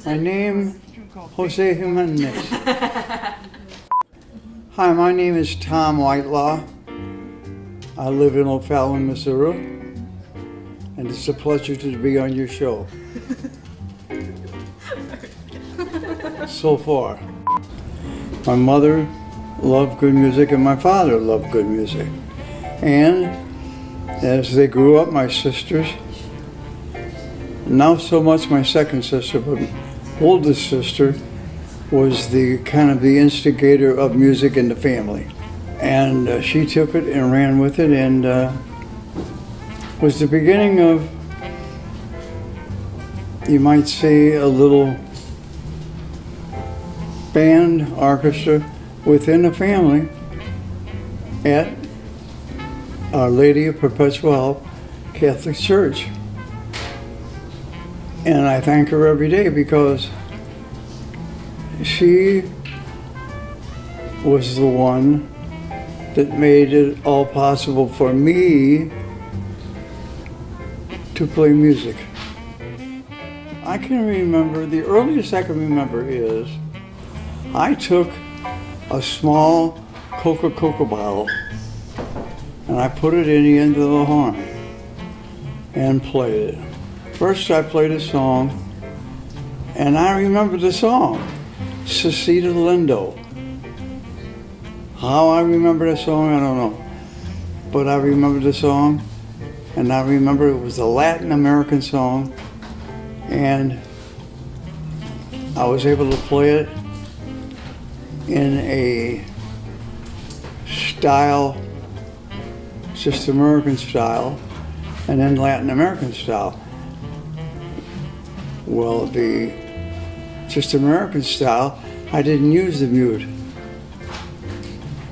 My name, Jose Jimenez. Hi, my name is Tom Whitelaw. I live in O'Fallon, Missouri, and it's a pleasure to be on your show. So far. My mother loved good music and my father loved good music. And as they grew up, my sisters, not so much my second sister, but oldest sister, was the kind of the instigator of music in the family. And she took it and ran with it, and was the beginning of, you might say, a little band orchestra within the family at Our Lady of Perpetual Help Catholic Church. And I thank her every day because she was the one that made it all possible for me to play music. I can remember, the earliest I can remember is I took a small Coca-Cola bottle and I put it in the end of the horn and played it. First I played a song, and I remember the song, Cecita Lindo. How I remember the song, I don't know. But I remember the song, and I remember it was a Latin American song, and I was able to play it in a style, just American style, and then Latin American style. Well, the just American style, I didn't use the mute.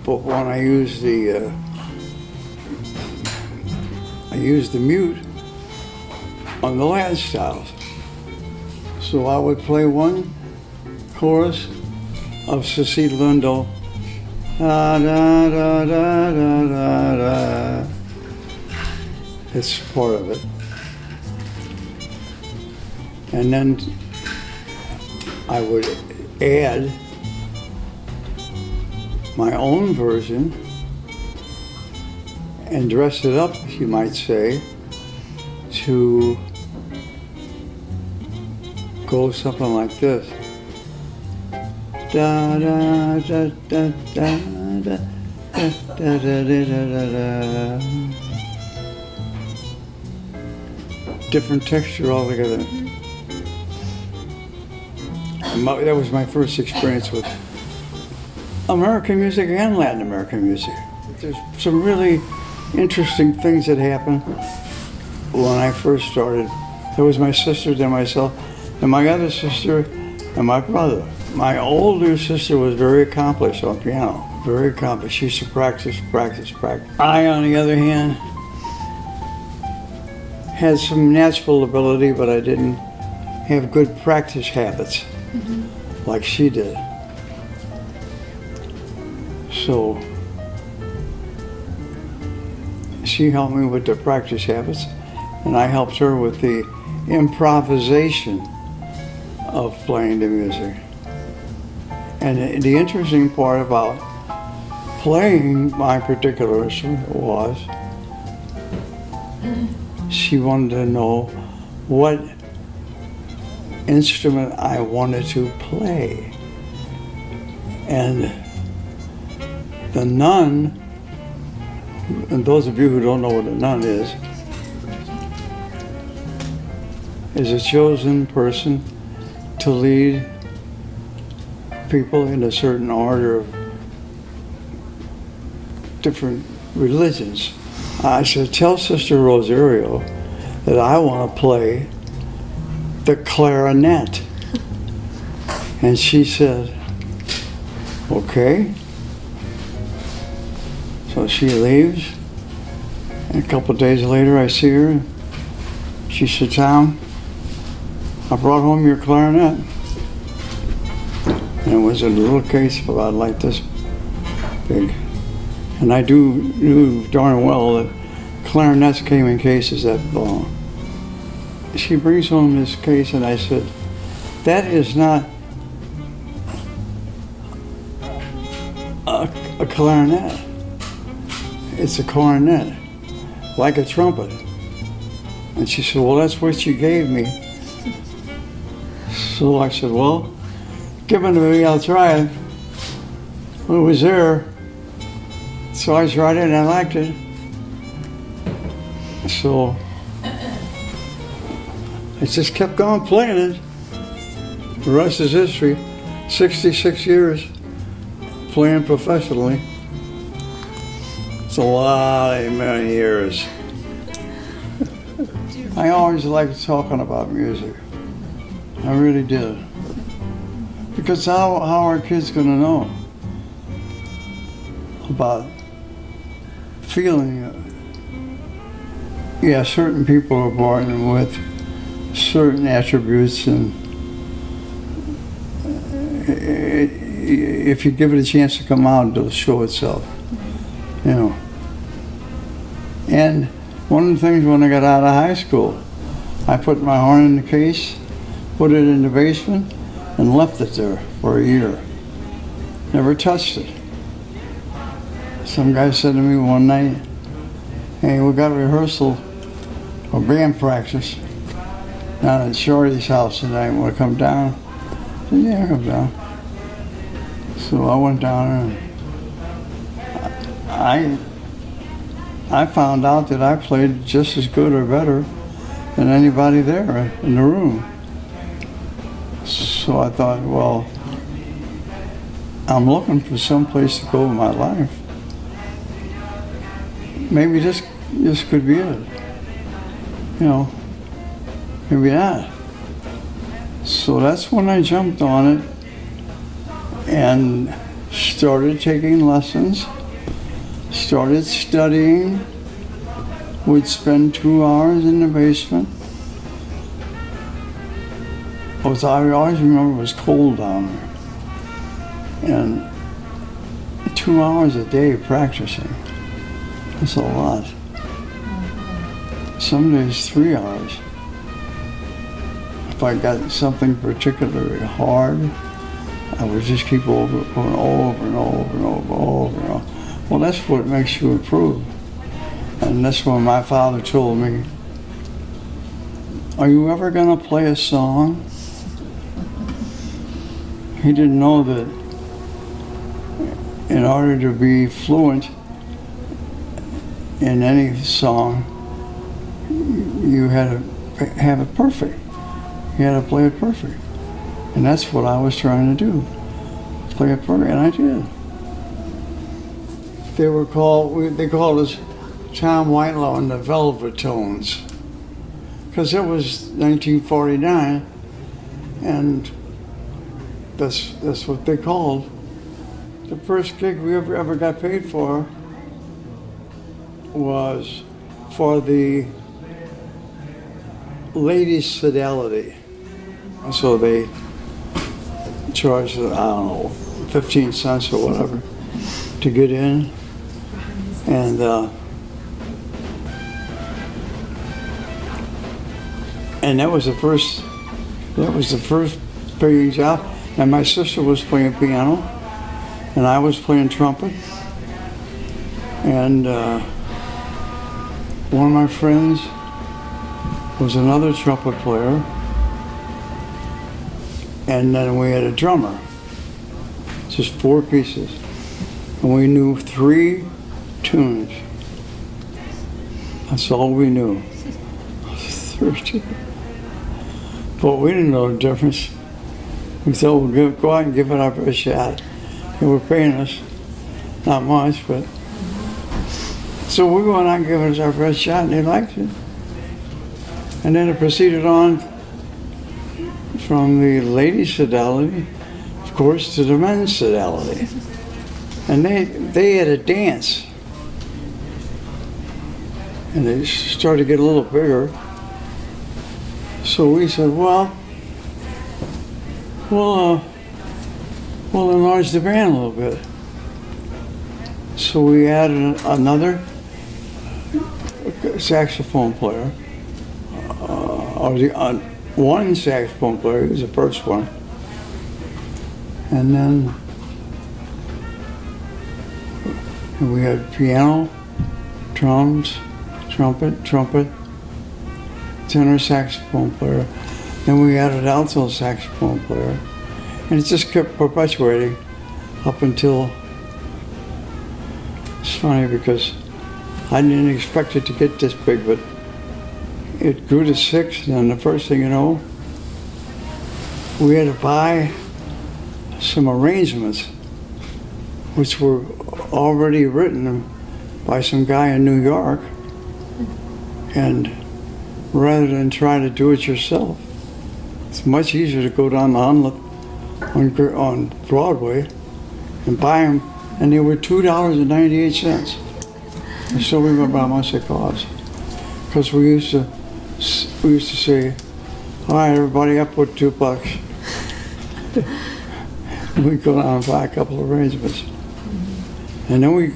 But when I used the mute on the Latin styles. So I would play one chorus of Cecita Lindo. Da, da, da, da, da, da, da. It's part of it. And then I would add my own version and dress it up, you might say, to go something like this. Da da da da da da da da da da da. Different texture altogether. That was my first experience with American music and Latin American music. There's some really interesting things that happened when I first started. There was my sister, then myself, and my other sister, and my brother. My older sister was very accomplished on piano, very accomplished. She used to practice. I, on the other hand, had some natural ability, but I didn't have good practice habits like she did. So she helped me with the practice habits, and I helped her with the improvisation of playing the music. And the interesting part about playing my particular instrument was she wanted to know what instrument I wanted to play. And the nun, and those of you who don't know what a nun is a chosen person to lead people in a certain order of different religions. I said, tell Sister Rosario that I want to play the clarinet. And she said, okay. So she leaves, and a couple of days later I see her. She said, Tom, I brought home your clarinet. And it was a little case about like this big. And I knew darn well that clarinets came in cases that long. She brings home this case, and I said, that is not a clarinet. It's a cornet, like a trumpet. And she said, well, that's what you gave me. So I said, well, give it to me, I'll try it. Well, it was there. So I tried it and I liked it. So I just kept going playing it. The rest is history. 66 years playing professionally. It's a lot of many years. I always liked talking about music. I really did. Because how are kids going to know about feeling? Yeah, certain people are born with certain attributes, and if you give it a chance to come out, it'll show itself, you know. And one of the things when I got out of high school, I put my horn in the case, put it in the basement, and left it there for a year. Never touched it. Some guy said to me one night, hey, we got rehearsal or band practice down at Shorty's house tonight. Want to come down? I said, yeah, I'll come down. So I went down and I found out that I played just as good or better than anybody there in the room. So I thought, well, I'm looking for some place to go in my life. Maybe this could be it. You know, maybe not. So that's when I jumped on it and started taking lessons, started studying. We'd spend 2 hours in the basement. I always remember it was cold down there. And 2 hours a day practicing. That's a lot. Some days 3 hours. If I got something particularly hard, I would just keep going over and over and over and over. Well, that's what makes you improve. And that's when my father told me, are you ever going to play a song? He didn't know that in order to be fluent in any song, you had to have it perfect. You had to play it perfect. And that's what I was trying to do. Play it perfect, and I did. They called us Tom Whitelaw and the Velvet Tones. Because it was 1949, and that's what they called. The first gig we ever got paid for was for the Ladies' Fidelity. So they charged, I don't know, 15 cents or whatever to get in. And that was the first paying job. And my sister was playing piano, and I was playing trumpet. And one of my friends was another trumpet player, and then we had a drummer, just 4 pieces. And we knew 3 tunes. That's all we knew. 3 tunes. But we didn't know the difference. We thought we'd go out and give it our best shot. They were paying us, not much, but. So we went out and gave it our best shot, and they liked it. And then it proceeded on from the Ladies' Fidelity, of course, to the Men's Fidelity. And they had a dance. And they started to get a little bigger. So we said, well, we'll enlarge the band a little bit. So we added another saxophone player, one saxophone player. He was the first one. And then we had piano, drums, trumpet, tenor saxophone player. Then we added alto saxophone player. And it just kept perpetuating up until, it's funny because I didn't expect it to get this big, but it grew to 6, and then the first thing you know, we had to buy some arrangements which were already written by some guy in New York, and rather than try to do it yourself, it's much easier to go down the Hunlet on Broadway and buy them, and they were $2.98. And so we remember how much they cost. Because we used to say, all right, everybody up with $2. We'd go down and buy a couple of arrangements. And then we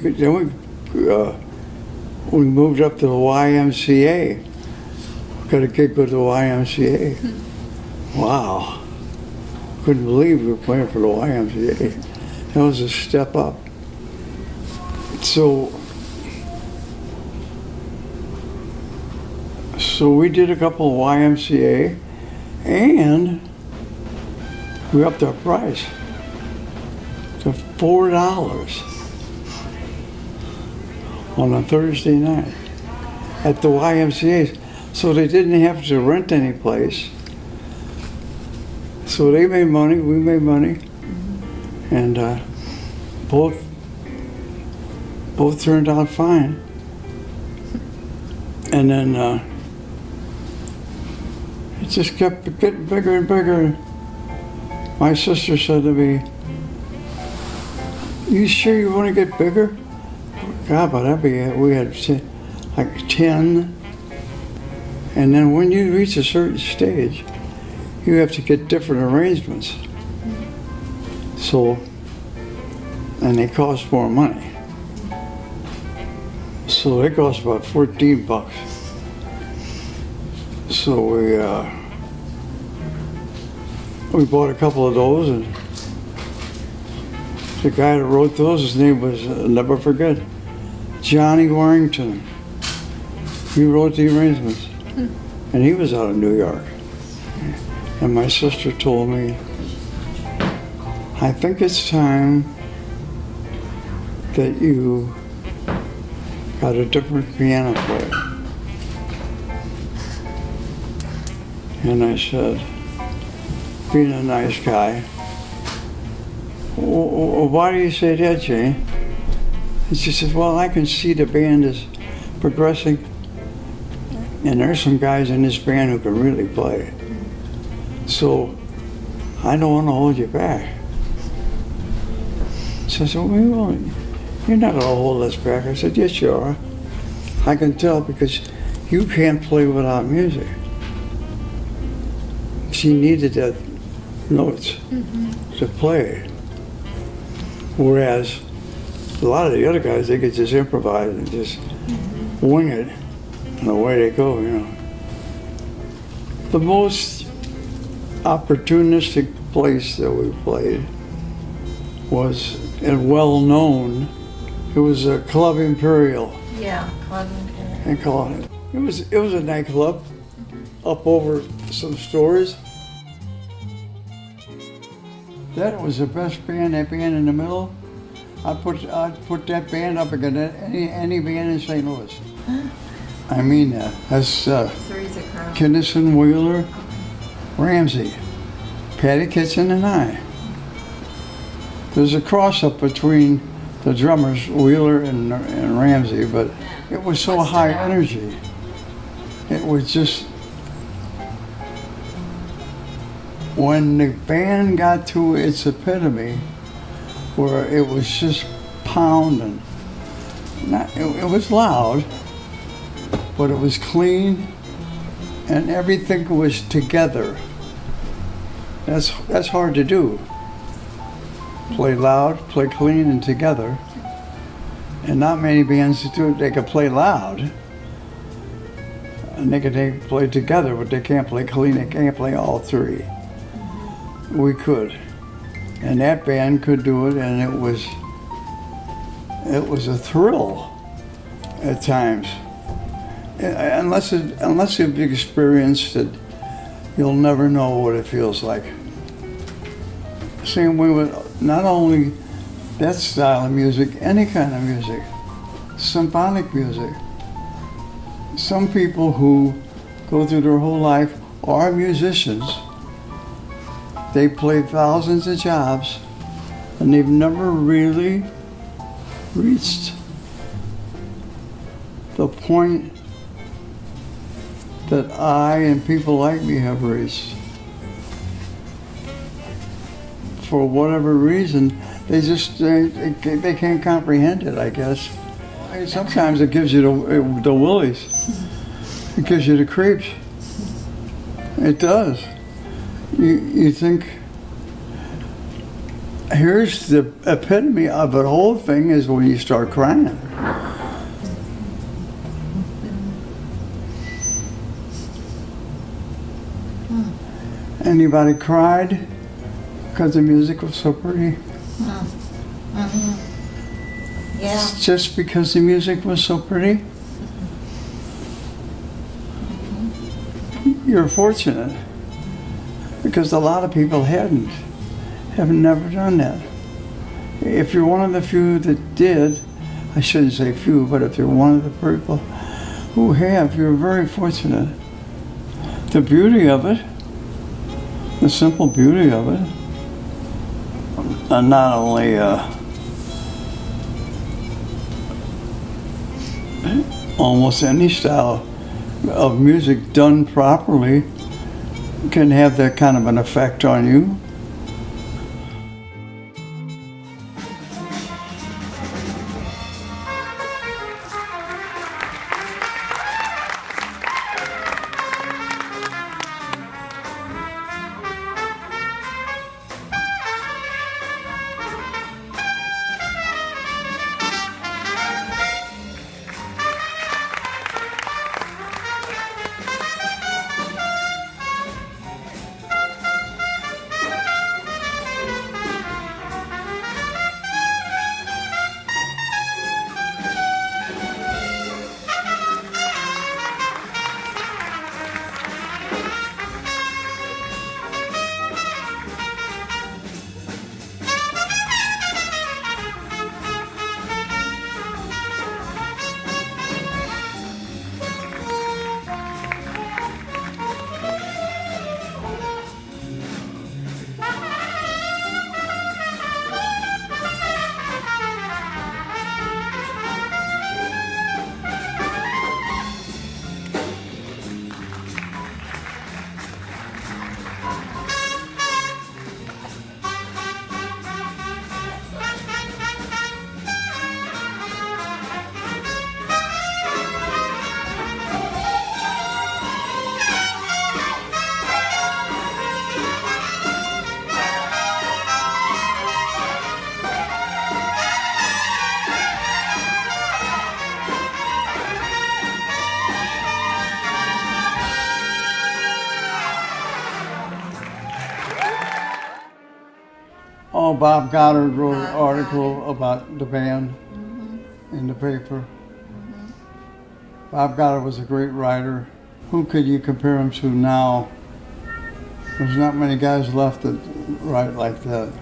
moved up to the YMCA. We got a gig with the YMCA. Wow. Couldn't believe we were playing for the YMCA. That was a step up. So we did a couple of YMCA, and we upped our price to $4 on a Thursday night at the YMCA. So they didn't have to rent any place. So they made money, we made money, and both turned out fine. And then it just kept getting bigger and bigger. My sister said to me, "You sure you want to get bigger?" God, but we had like 10. And then when you reach a certain stage, you have to get different arrangements. So, and they cost more money. So they cost about $14. So we bought a couple of those, and the guy that wrote those, his name was, I'll never forget, Johnny Warrington. He wrote the arrangements, and he was out of New York. And my sister told me, I think it's time that you got a different piano player. And I said, being a nice guy, why do you say that, Jane? And she said, well, I can see the band is progressing, and there's some guys in this band who can really play. So I don't want to hold you back. So I said, well, you're not going to hold us back. I said, yes, you are. I can tell because you can't play without music. She needed that notes to play. Whereas a lot of the other guys, they could just improvise and just wing it, and away they go, you know. The most opportunistic place that we played was well known. It was a Club Imperial. Yeah, Club Imperial. They called it. It was a nightclub up over some stores. That was the best band. That band in the middle. I'd put that band up against any band in St. Louis. I mean that. That's Kinnison, Wheeler, Ramsey, Patty Kitchen, and I. There's a cross-up between the drummers, Wheeler and Ramsey, but it was so high energy. It was just, when the band got to its epitome, where it was just pounding. It was loud, but it was clean, and everything was together. That's hard to do. Play loud, play clean, and together. And not many bands do it. They can play loud. And they play together, but they can't play clean. They can't play all three. We could. And that band could do it, and it was a thrill at times. Unless you've experienced it, you'll never know what it feels like. Same way with not only that style of music, any kind of music, symphonic music. Some people who go through their whole life are musicians. They play thousands of jobs, and they've never really reached the point that I and people like me have reached. For whatever reason, they can't comprehend it, I guess. Sometimes it gives you the willies. It gives you the creeps. It does. You think, here's the epitome of the whole thing is when you start crying. Anybody cried because the music was so pretty? Yeah. Just because the music was so pretty? You're fortunate, because a lot of people have never done that. If you're one of the few that did, I shouldn't say few, but if you're one of the people who have, you're very fortunate. The beauty of it, the simple beauty of it, and not only almost any style of music done properly can have that kind of an effect on you. Oh, Bob Goddard wrote an article about the band in the paper. Bob Goddard was a great writer. Who could you compare him to now? There's not many guys left that write like that.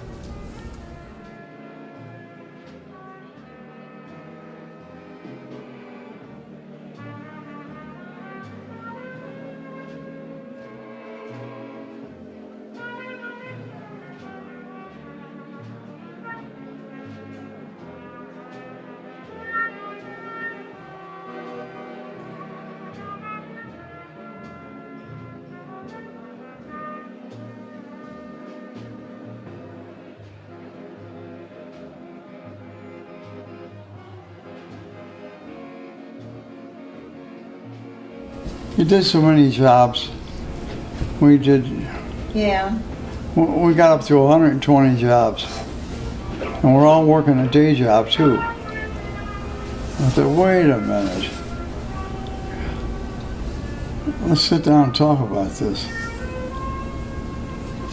You did so many jobs. We did. Yeah. We got up to 120 jobs. And we're all working a day job too. I thought, wait a minute. let's sit down and talk about this.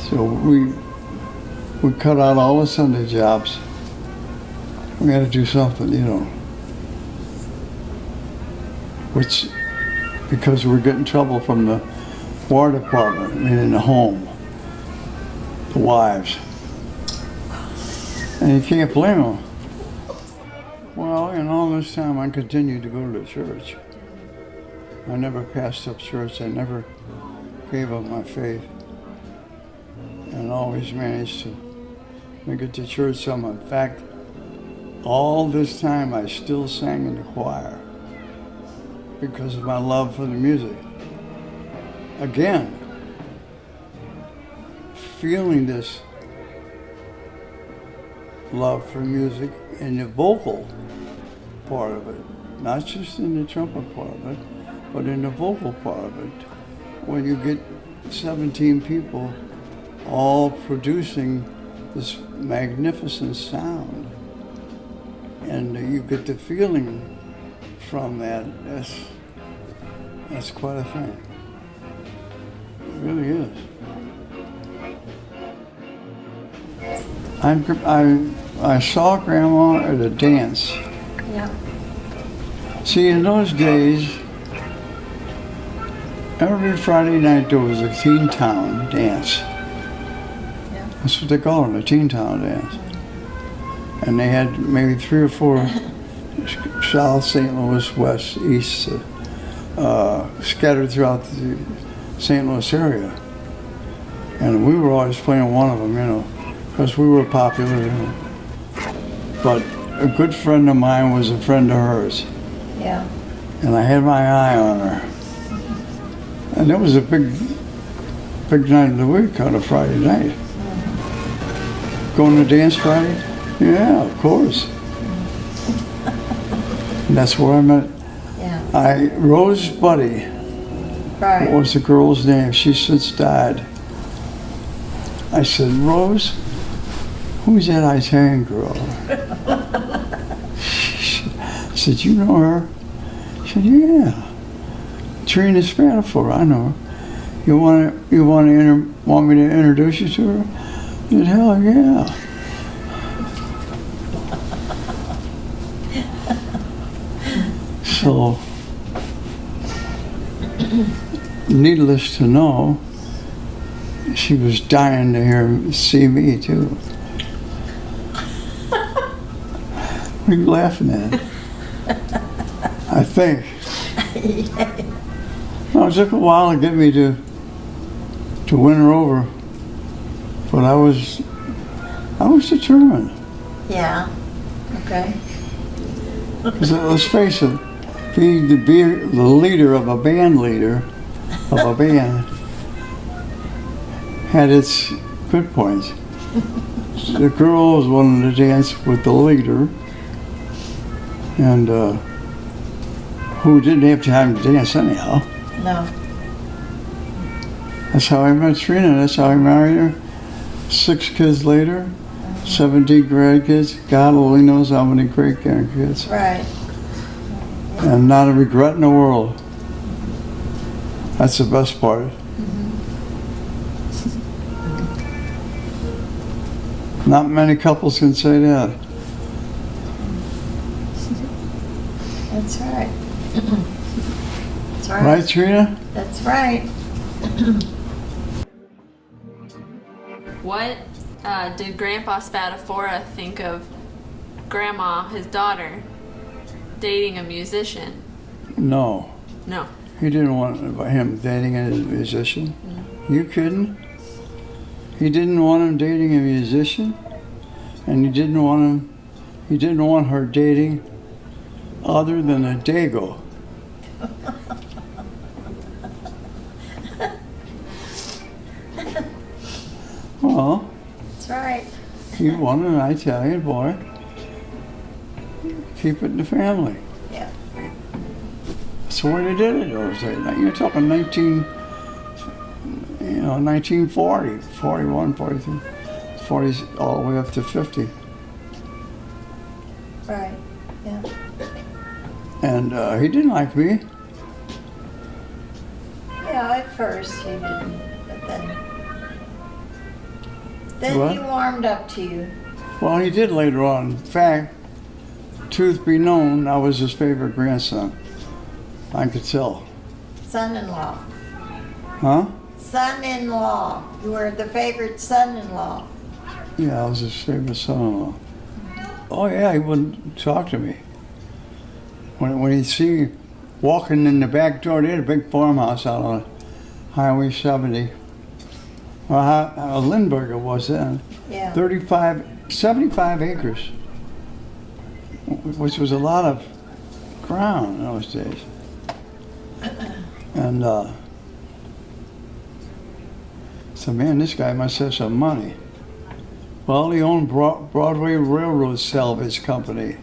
So we cut out all the Sunday jobs. We had to do something, you know. Which, because we're getting trouble from the War Department, meaning the home, the wives. And you can't blame them. Well, and all this time I continued to go to the church. I never passed up church. I never gave up my faith. And always managed to make it to church some. In fact, all this time I still sang in the choir because of my love for the music. Again, feeling this love for music in the vocal part of it, not just in the trumpet part of it, but in the vocal part of it. When you get 17 people all producing this magnificent sound, and you get the feeling from that, that's quite a thing. It really is. I saw Grandma at a dance. Yeah. See, in those days, every Friday night there was a Teen Town dance. Yeah. That's what they call it, a Teen Town dance. And they had maybe 3 or 4 South St. Louis, West, East, scattered throughout the St. Louis area. And we were always playing one of them, you know, because we were popular, you know. But a good friend of mine was a friend of hers. Yeah. And I had my eye on her. And it was a big night of the week on a Friday night. Going to dance Friday? Yeah, of course. And that's where I met. Yeah. Rose Buddy Right. was the girl's name. She's since died. I said, Rose, who's that Italian girl? I said, you know her? She said, yeah. Trina Whitelaw, I know her. You want me to introduce you to her? I said, hell yeah. So, needless to know, she was dying to see me too. What are you laughing at? I think. No, it took a while to get me to win her over, but I was determined. Yeah. Okay. Because let's face it, being the leader of a band had its good points. The girls wanted to dance with the leader, and who didn't have time to dance anyhow. No. That's how I met Trina. That's how I married her. 6 kids later, 17 grandkids. God only knows how many great grandkids. Right. And not a regret in the world. That's the best part. Not many couples can say that. That's right. That's right. Right, Trina? That's right. What did Grandpa Spadafora think of Grandma, his daughter, dating a musician? No. No. He didn't want him dating a musician. You kidding? He didn't want him dating a musician, and he didn't want her dating other than a dago. Well, That's right. he wanted an Italian boy. Keep it in the family. Yeah. That's the way they did it those days. Now, you're talking 1940, 41, 42, 40s all the way up to 50. Right. Yeah. And he didn't like me. Yeah, at first you didn't, but then What? he warmed up to you. Well, he did later on. In fact, truth be known, I was his favorite grandson. I could tell. Son-in-law. Huh? Son-in-law. You were the favorite son-in-law. Yeah, I was his favorite son-in-law. Oh yeah, he wouldn't talk to me. When he'd see me walking in the back door, they had a big farmhouse out on Highway 70. Well, Lindbergh it was then. Yeah. 75 acres, which was a lot of ground in those days. And so, man, this guy must have some money. Well, he owned Broadway Railroad Salvage Company,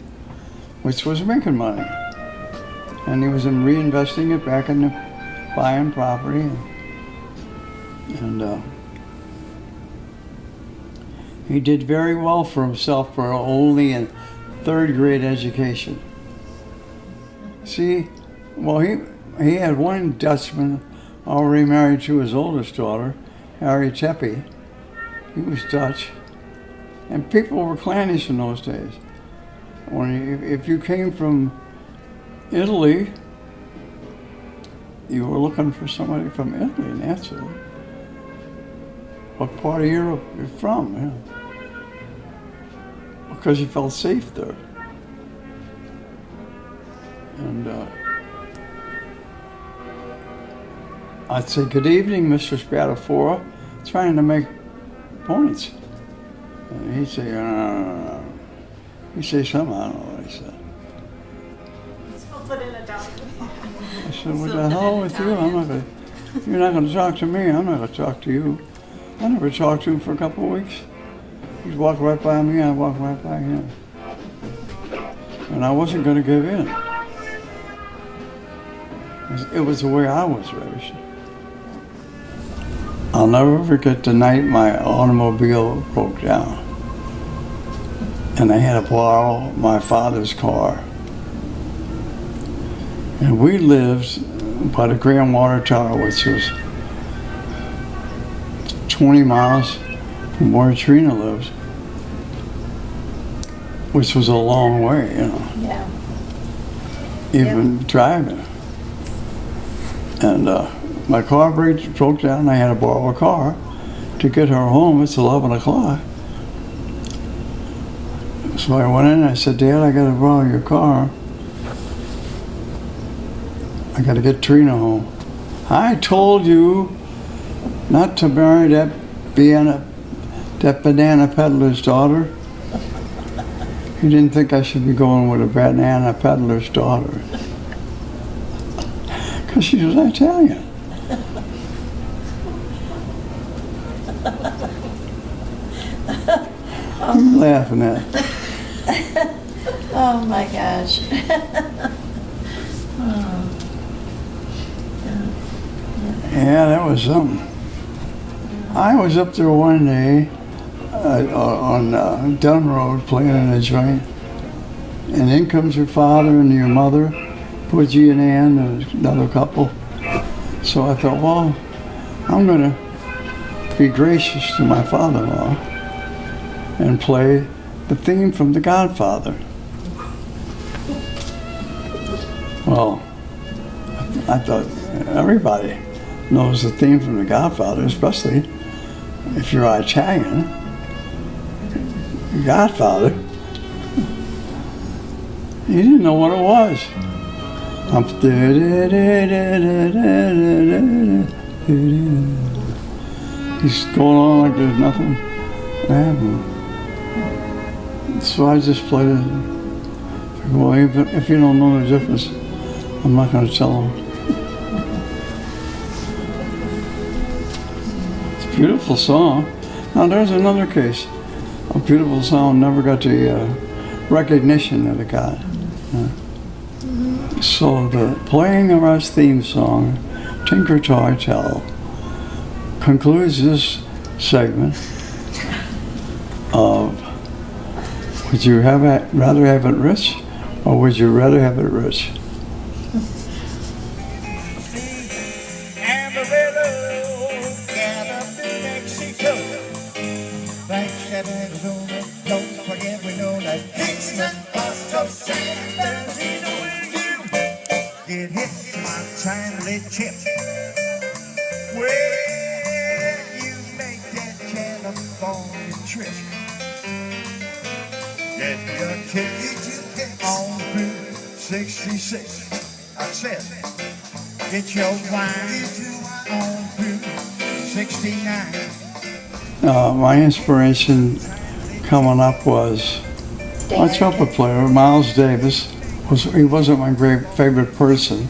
which was making money. And he was reinvesting it back into buying property. And he did very well for himself for only a third grade education. See, well, he had one Dutchman already married to his oldest daughter, Harry Teppy. He was Dutch. And people were clannish in those days. If you came from Italy, you were looking for somebody from Italy, naturally. What part of Europe you're from, yeah. Because you felt safe there. And I'd say, good evening, Mr. Spatafora, trying to make points. And he'd say, he'd say something, I don't know what he said. I said, what the hell with you? You're not going to talk to me, I'm not going to talk to you. I never talked to him for a couple of weeks. He'd walk right by me, I'd walk right by him. And I wasn't going to give in. It was the way I was raised. I'll never forget the night my automobile broke down. And I had to borrow my father's car. And we lived by the Grand Water Tower, which was 20 miles from where Trina lives, which was a long way, you know. Yeah. Even driving. And my car broke down. I had to borrow a car to get her home. It's 11 o'clock. So I went in and I said, Dad, I got to borrow your car. I got to get Trina home. I told you not to marry that banana peddler's daughter. You didn't think I should be going with a banana peddler's daughter. Because she was Italian. What are you laughing at? Oh my gosh. Yeah, that was something. I was up there one day on Dunn Road playing in a joint, and in comes your father and your mother, Pudgy and Ann, and another couple. So I thought, well, I'm going to be gracious to my father-in-law and play the theme from The Godfather. Well, I thought everybody knows the theme from The Godfather, especially if you're Italian. Godfather. You didn't know what it was. He's going on like there's nothing happening. So I just played it. Well, even if you don't know the difference, I'm not going to tell them. It's a beautiful song. Now there's another case. A beautiful song never got the recognition that it got. So the playing of our theme song, Tinker Toy Tell, concludes this segment of would you rather have it rich or would you rather have it rich? And Amarillo, gather to Mexico. Thanks to Arizona, don't forget we know that Kingston, Boston, San Bernardino with you. Get hit my timely chip. Well, you make that California trip. Get your ticket on Route 66. I said, get your wine on Route 69. My inspiration coming up was a trumpet player, Miles Davis. He wasn't my great favorite person,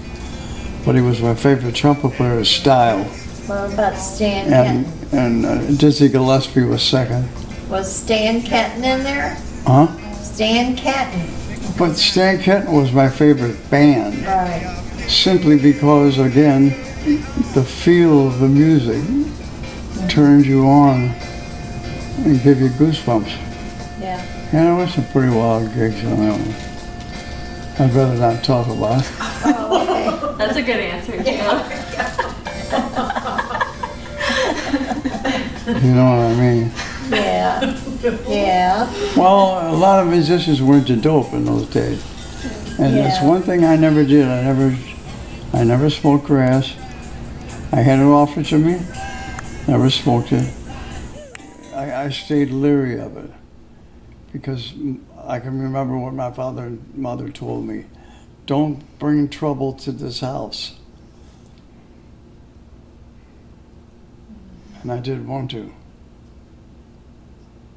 but he was my favorite trumpet player's style. What about Stan Kenton? And Dizzy Gillespie was second. Was Stan Kenton in there? Huh? Stan Kenton. But Stan Kenton was my favorite band. Right. Simply because, again, the feel of the music turned you on and give you goosebumps. Yeah. And there were some pretty wild gigs on that one. I'd rather not talk about it. Oh, okay. That's a good answer, too. You know what I mean? Yeah. Yeah. Well, a lot of musicians were into dope in those days. And that's Yeah. one thing I never did. I never smoked grass. I had it offered to me. Never smoked it. I stayed leery of it because I can remember what my father and mother told me. Don't bring trouble to this house. And I didn't want to.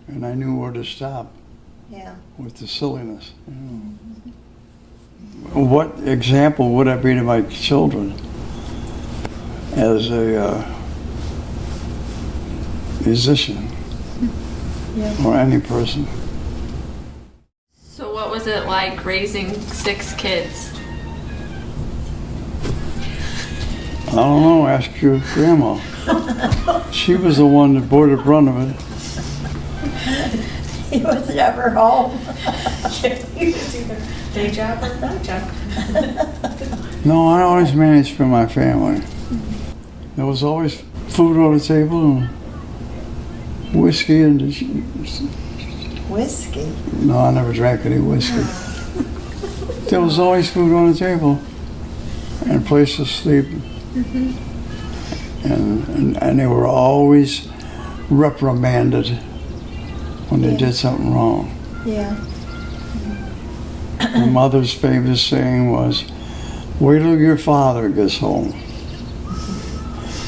And I knew where to stop Yeah. with the silliness. You know. What example would I be to my children as a musician or any person? So what was it like raising 6 kids? I don't know, ask your grandma. She was the one that bore the brunt of it. He was never home. He was either day job or night job. No, I always managed for my family. There was always food on the table and whiskey and Whiskey. no, I never drank any whiskey. There was always food on the table and a place to sleep. And they were always reprimanded when they did something wrong. Yeah. My mother's favorite saying was, "Wait till your father gets home."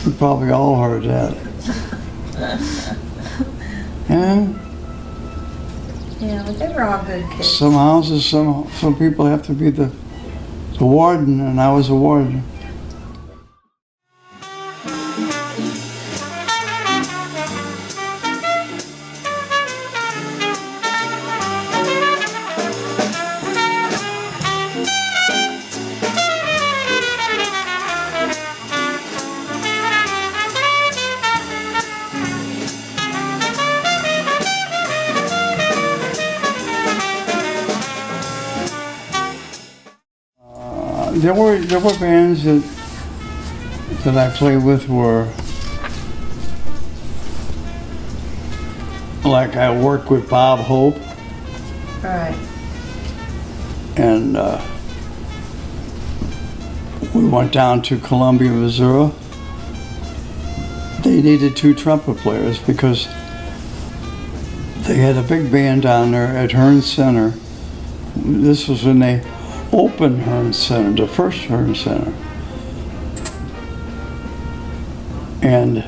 We probably all heard that. And Yeah, but they were all good kids. some houses, some people have to be the warden, and I was a warden. There were bands that I played with were like I worked with Bob Hope Right. and we went down to Columbia, Missouri. They needed 2 trumpet players because they had a big band down there at Hearn Center. This was when they opened Hearn Center, the first Hearn Center. And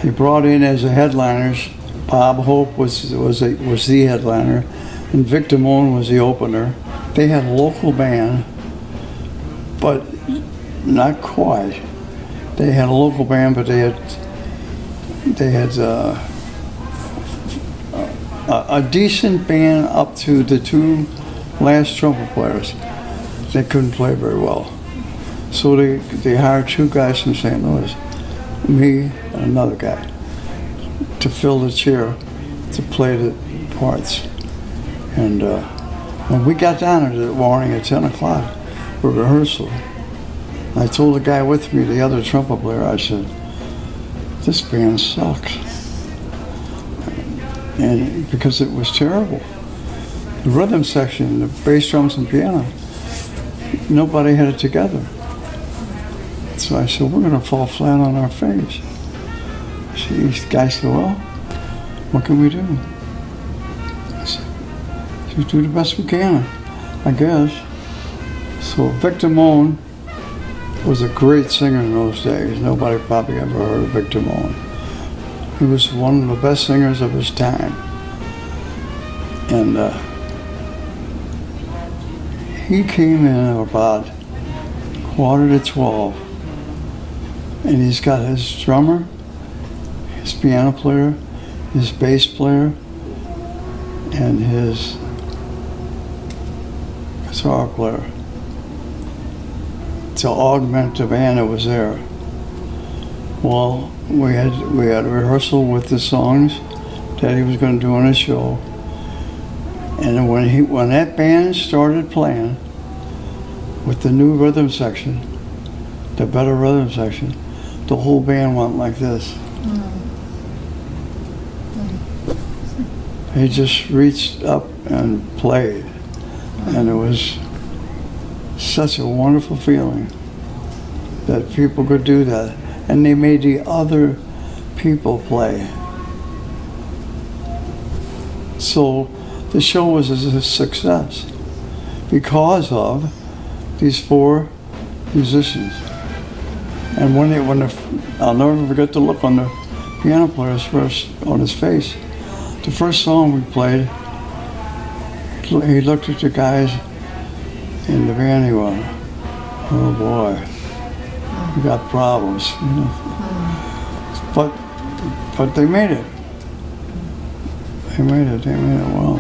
they brought in as the headliners, Bob Hope was the headliner, and Vic Damone was the opener. They had a local band, but not quite. They had a local band, but they had a decent band up to the 2 last trumpet players. They couldn't play very well. So they hired 2 guys from St. Louis, me and another guy, to fill the chair, to play the parts. And when we got down there that morning at 10 o'clock for rehearsal, I told the guy with me, the other trumpet player, I said, this band sucks. And because it was terrible. The rhythm section, the bass, drums, and piano, nobody had it together. So I said, we're going to fall flat on our face. The guy said, well, what can we do? I said, just do the best we can, I guess. So Victor Moen was a great singer in those days. Nobody probably ever heard of Victor Moen. He was one of the best singers of his time. And he came in about 11:45, and he's got his drummer, his piano player, his bass player, and his guitar player to augment the band that was there. Well, we had a rehearsal with the songs that he was going to do on his show, and when that band started playing with the new rhythm section, the better rhythm section, the whole band went like this. He just reached up and played, and it was such a wonderful feeling that people could do that, and they made the other people play. So the show was a success because of these 4 musicians. And I'll never forget the look on the piano player's on his face. The first song we played, he looked at the guys in the band. He went, "Oh boy, we got problems." You know? But they made it. They made it well.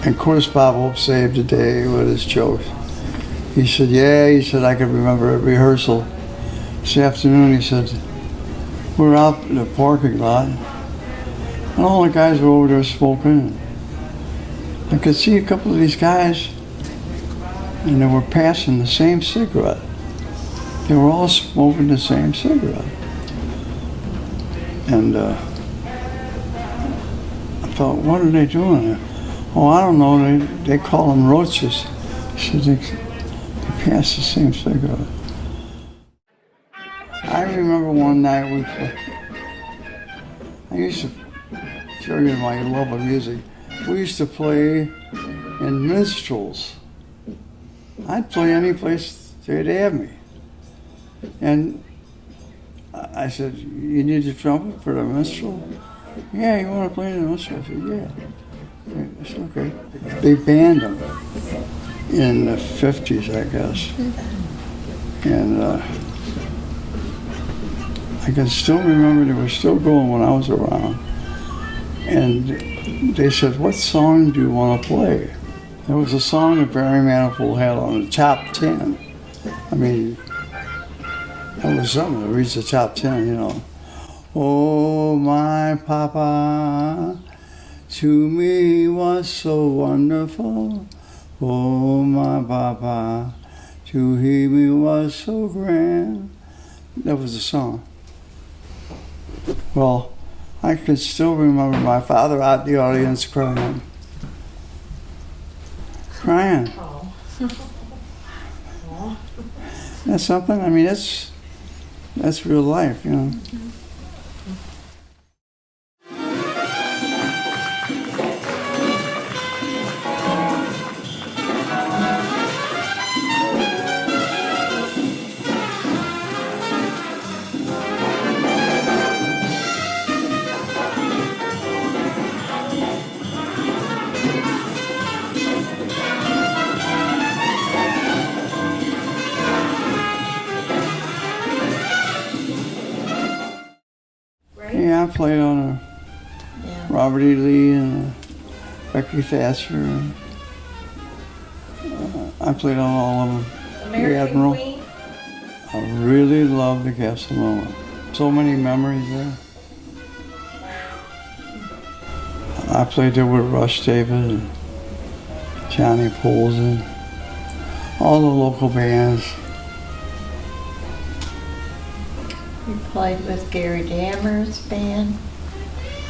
And of course, Bob Hope saved the day with his jokes. He said, I could remember a rehearsal. This afternoon, he said, we're out in the parking lot, and all the guys were over there smoking. I could see a couple of these guys, and they were passing the same cigarette. They were all smoking the same cigarette. And I thought, what are they doing? Oh, I don't know, they call them roaches. He said, they pass the same cigarette. I remember one night I used to show you my love of music. We used to play in minstrels. I'd play any place they'd have me. And I said, you need a trumpet for the minstrel? Yeah, you want to play in the minstrel? I said, yeah. It's okay. They banned them in the 50s, I guess. And I can still remember they were still going when I was around. And they said, what song do you want to play? There was a song that Barry Manifold had on the top 10. I mean, that was something to reach the top 10, you know. Oh, my papa, to me was so wonderful. Oh, my papa, to hear me was so grand. That was the song. Well, I can still remember my father out in the audience crying. Crying. That's something, I mean, that's real life, you know. Yeah, I played on Robert E. Lee and Becky Thatcher. And, I played on all of them. The Admiral. Queen. I really love the Castellano. So many memories there. I played there with Rush David and Johnny Poulsen. all the local bands. You played with Gary Dammer's band.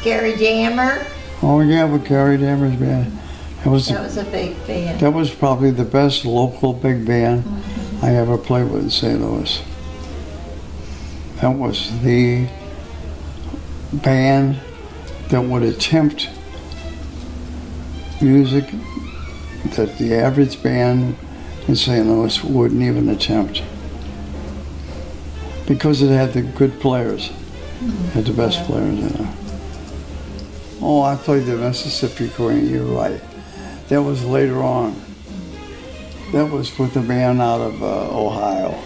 Gary Dammer? Oh yeah, with Gary Dammer's band. That was a big band. That was probably the best local big band I ever played with in St. Louis. That was the band that would attempt music that the average band in St. Louis wouldn't even attempt. Because it had the good players, had the best players in it. Oh, I played the Mississippi Queen, you're right. That was later on. That was with a band out of Ohio.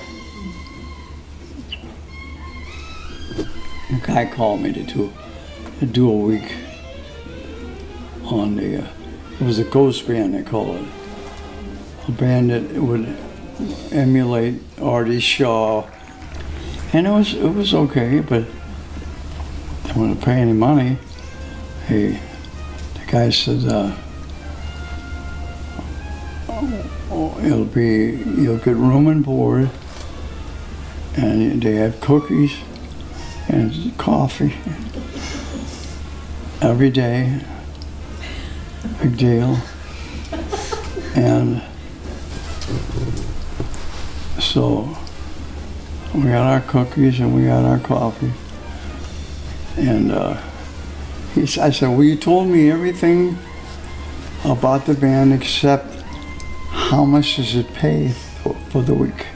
A guy called me to do a week on the, it was a ghost band they called it. A band that would emulate Artie Shaw. And it was okay, but they wouldn't pay any money. The guy said, you'll get room and board, and they have cookies and coffee every day, big deal. And so we got our cookies and we got our coffee. And I said, well, you told me everything about the band except how much does it pay for the week?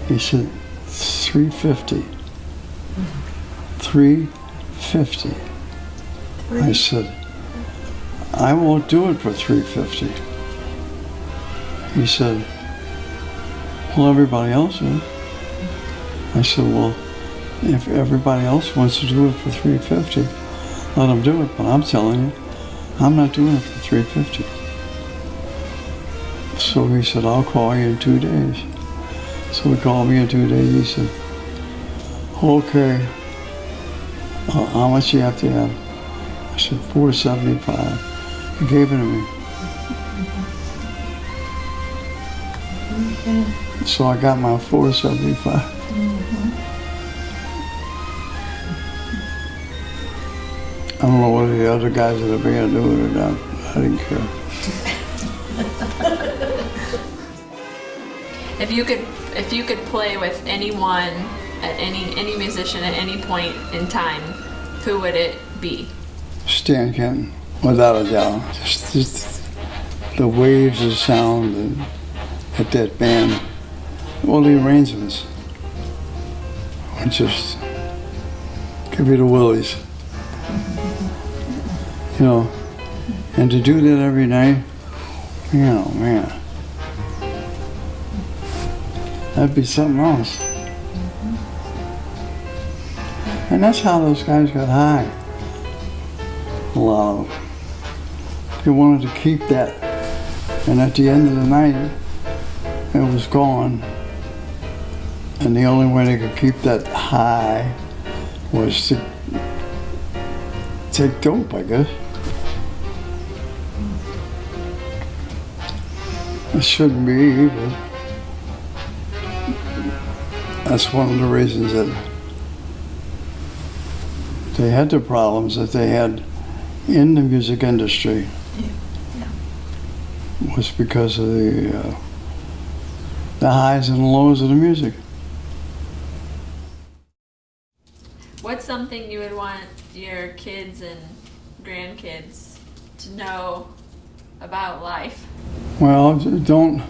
He said, $350. $350. I said, I won't do it for $350. He said, well, everybody else is. I said, well, if everybody else wants to do it for $350, let them do it. But I'm telling you, I'm not doing it for $350. So he said, I'll call you in 2 days. So he called me in 2 days. He said, okay, how much you have to have? I said, $475. He gave it to me. So I got my $475. I don't know whether the other guys in the band do it or not. I didn't care. If you could play with anyone, at any musician at any point in time, who would it be? Stan Kenton, without a doubt. Just the waves of sound at that band, all the arrangements would just give you the willies. You know, and to do that every night, you know, man, that'd be something else. And that's how those guys got high. A lot of them. They wanted to keep that. And at the end of the night, it was gone. And the only way they could keep that high was to take dope, I guess. It shouldn't be, but that's one of the reasons that they had the problems that they had in the music industry. Was because of the highs and lows of the music. What's something you would want your kids and grandkids to know about life? Well, don't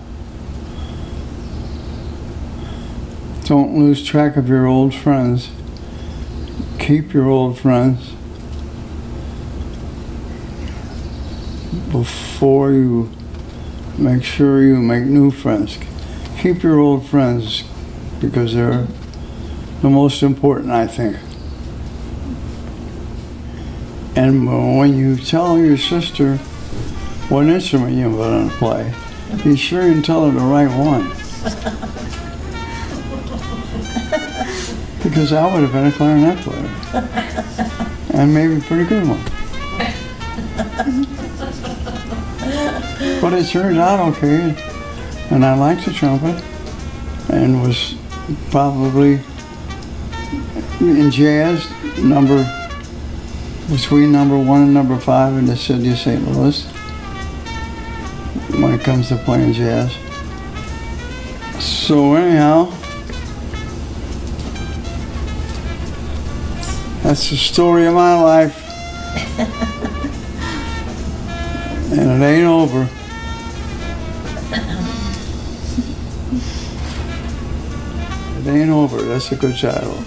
lose track of your old friends. Keep your old friends before you make sure you make new friends. Keep your old friends because they're the most important, I think. And when you tell your sister what instrument you're going to play, be sure you tell her the right one. Because I would have been a clarinet player. And maybe a pretty good one. But it turned out okay. And I liked the trumpet and was probably in jazz between number 1 and number 5 in the city of St. Louis when it comes to playing jazz. So anyhow, that's the story of my life. And it ain't over. It ain't over. That's a good title.